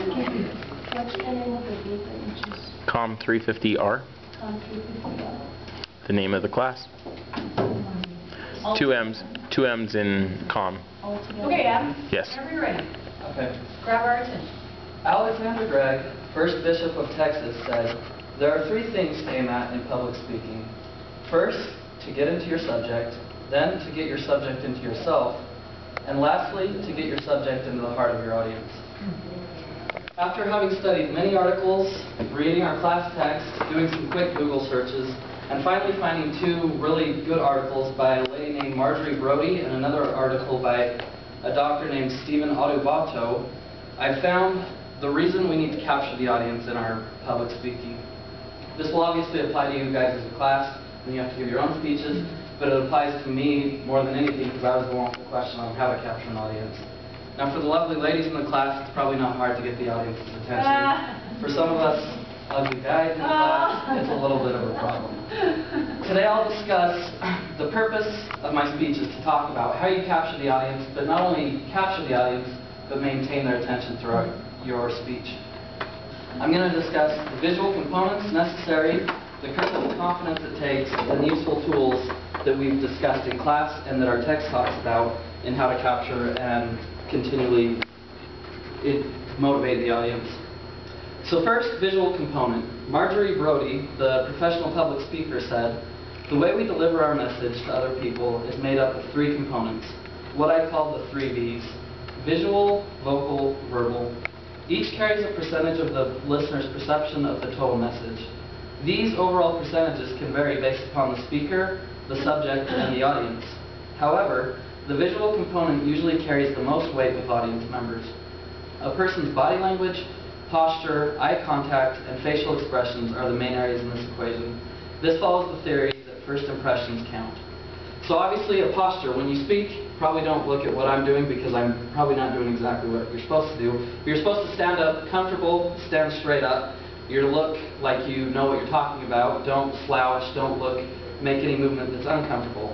What's the name of the group that you choose? Com 350R, Com 350R. the name of the class. Two M's in Com. Okay, Adam. Yes. Whenever you're ready. Okay. Grab our attention. Alexander Gregg, first Bishop of Texas, said, "There are three things to aim at in public speaking. First, to get into your subject, then to get your subject into yourself, and lastly, to get your subject into the heart of your audience." After having studied many articles, reading our class text, doing some quick Google searches, and finally finding two really good articles by a lady named Marjorie Brody and another article by a doctor named Adam.AVI, I found the reason we need to capture the audience in our public speaking. This will obviously apply to you guys as a class, and you have to give your own speeches, but it applies to me more than anything because I was the one with the question on how to capture an audience. Now for the lovely ladies in the class, it's probably not hard to get the audience's attention. For some of us ugly guys in the class, it's a little bit of a problem. Today I'll discuss the purpose of my speech is to talk about how you capture the audience, but not only capture the audience, but maintain their attention throughout your speech. I'm going to discuss the visual components necessary, the critical confidence it takes, and the useful tools that we've discussed in class and that our text talks about in how to capture and continually motivate the audience. So first, visual component. Marjorie Brody, the professional public speaker, said, "The way we deliver our message to other people is made up of three components, what I call the 3 V's, visual, vocal, verbal. Each carries a percentage of the listener's perception of the total message. These overall percentages can vary based upon the speaker, the subject, and the audience. However, the visual component usually carries the most weight with audience members. A person's body language, posture, eye contact, and facial expressions are the main areas in this equation. This follows the theory that first impressions count." So obviously a posture, when you speak, probably don't look at what I'm doing because I'm probably not doing exactly what you're supposed to do. You're supposed to stand up comfortable, stand straight up. You're to look like you know what you're talking about. Don't slouch, don't make any movement that's uncomfortable.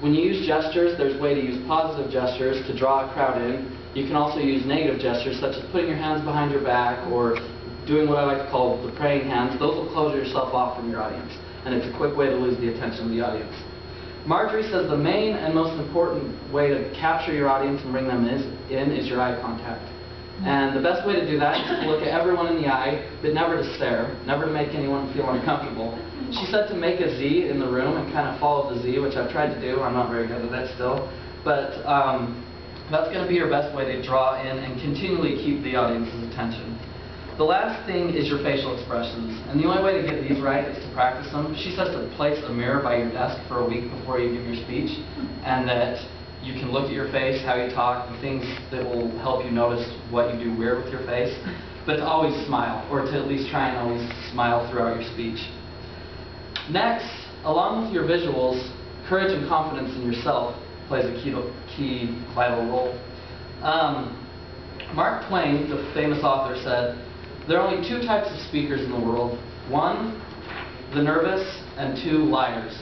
When you use gestures, there's a way to use positive gestures to draw a crowd in. You can also use negative gestures, such as putting your hands behind your back or doing what I like to call the praying hands. Those will close yourself off from your audience, and it's a quick way to lose the attention of the audience. Marjorie says the main and most important way to capture your audience and bring them in is your eye contact. And the best way to do that is to look at everyone in the eye, but never to stare, never to make anyone feel uncomfortable. She said to make a Z in the room and kind of follow the Z, which I've tried to do. I'm not very good at that still. But that's going to be your best way to draw in and continually keep the audience's attention. The last thing is your facial expressions. And the only way to get these right is to practice them. She says to place a mirror by your desk for a week before you give your speech, and that you can look at your face, how you talk, the things that will help you notice what you do weird with your face, but to always smile, or to at least try and always smile throughout your speech. Next, along with your visuals, courage and confidence in yourself plays a key vital role. Mark Twain, the famous author, said, "There are only 2 types of speakers in the world. 1, the nervous, and 2, liars."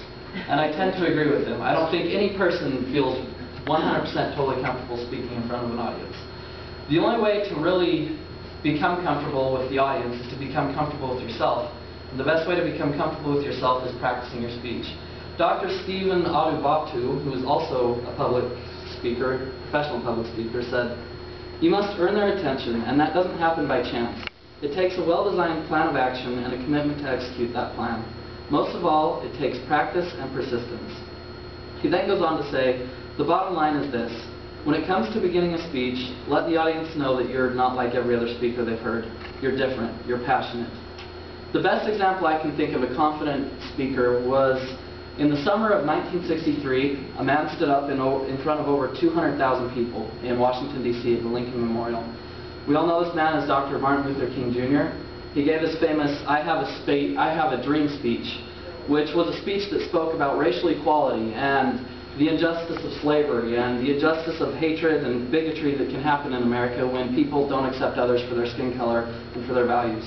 And I tend to agree with him. I don't think any person feels 100% totally comfortable speaking in front of an audience. The only way to really become comfortable with the audience is to become comfortable with yourself. And the best way to become comfortable with yourself is practicing your speech. Dr. Adam.AVI, who is also a public speaker, professional public speaker, said, "You must earn their attention, and that doesn't happen by chance. It takes a well-designed plan of action and a commitment to execute that plan. Most of all, it takes practice and persistence." He then goes on to say, "The bottom line is this. When it comes to beginning a speech, let the audience know that you're not like every other speaker they've heard. You're different. You're passionate." The best example I can think of a confident speaker was in the summer of 1963, a man stood up in front of over 200,000 people in Washington, D.C. at the Lincoln Memorial. We all know this man as Dr. Martin Luther King Jr. He gave his famous I have a dream speech, which was a speech that spoke about racial equality and the injustice of slavery and the injustice of hatred and bigotry that can happen in America when people don't accept others for their skin color and for their values.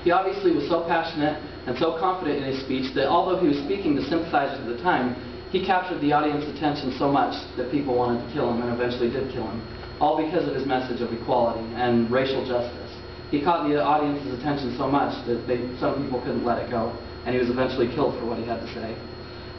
He obviously was so passionate and so confident in his speech that although he was speaking to sympathizers at the time, he captured the audience's attention so much that people wanted to kill him and eventually did kill him, all because of his message of equality and racial justice. he caught the audience's attention so much that some people couldn't let it go, and he was eventually killed for what he had to say.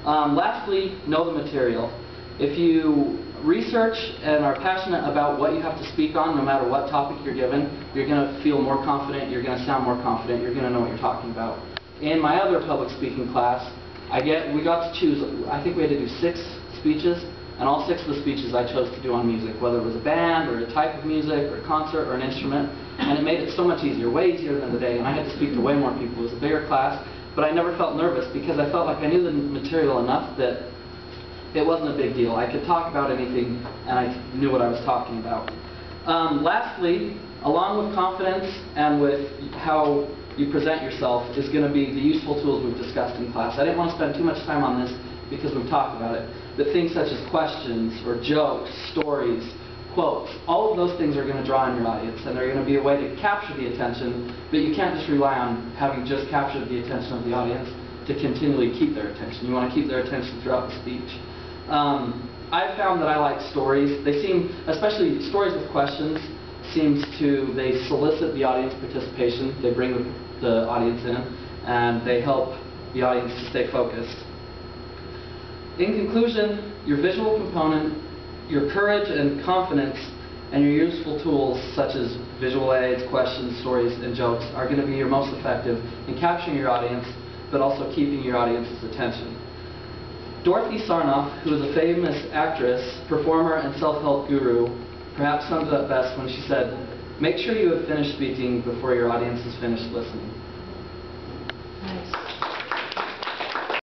Lastly, know the material. If you research and are passionate about what you have to speak on, no matter what topic you're given, you're going to feel more confident, you're going to sound more confident, you're going to know what you're talking about. In my other public speaking class, we got to choose, I think we had to do 6 speeches, and all 6 of the speeches I chose to do on music, whether it was a band, or a type of music, or a concert, or an instrument, and it made it so much easier, way easier than today, and I had to speak to way more people. It was a bigger class, but I never felt nervous because I felt like I knew the material enough that it wasn't a big deal. I could talk about anything, and I knew what I was talking about. Lastly, along with confidence and with how you present yourself is going to be the useful tools we've discussed in class. I didn't want to spend too much time on this because we've talked about it, but things such as questions or jokes, stories, quotes, all of those things are going to draw in your audience, and they're going to be a way to capture the attention, but you can't just rely on having just captured the attention of the audience to continually keep their attention. You want to keep their attention throughout the speech. I've found that I like stories. They seem, especially stories with questions, they solicit the audience participation. They bring the audience in, and they help the audience to stay focused. In conclusion, your visual component, your courage and confidence, and your useful tools such as visual aids, questions, stories, and jokes are going to be your most effective in capturing your audience, but also keeping your audience's attention. Dorothy Sarnoff, who is a famous actress, performer, and self-help guru, perhaps sums it up best when she said, "Make sure you have finished speaking before your audience has finished listening."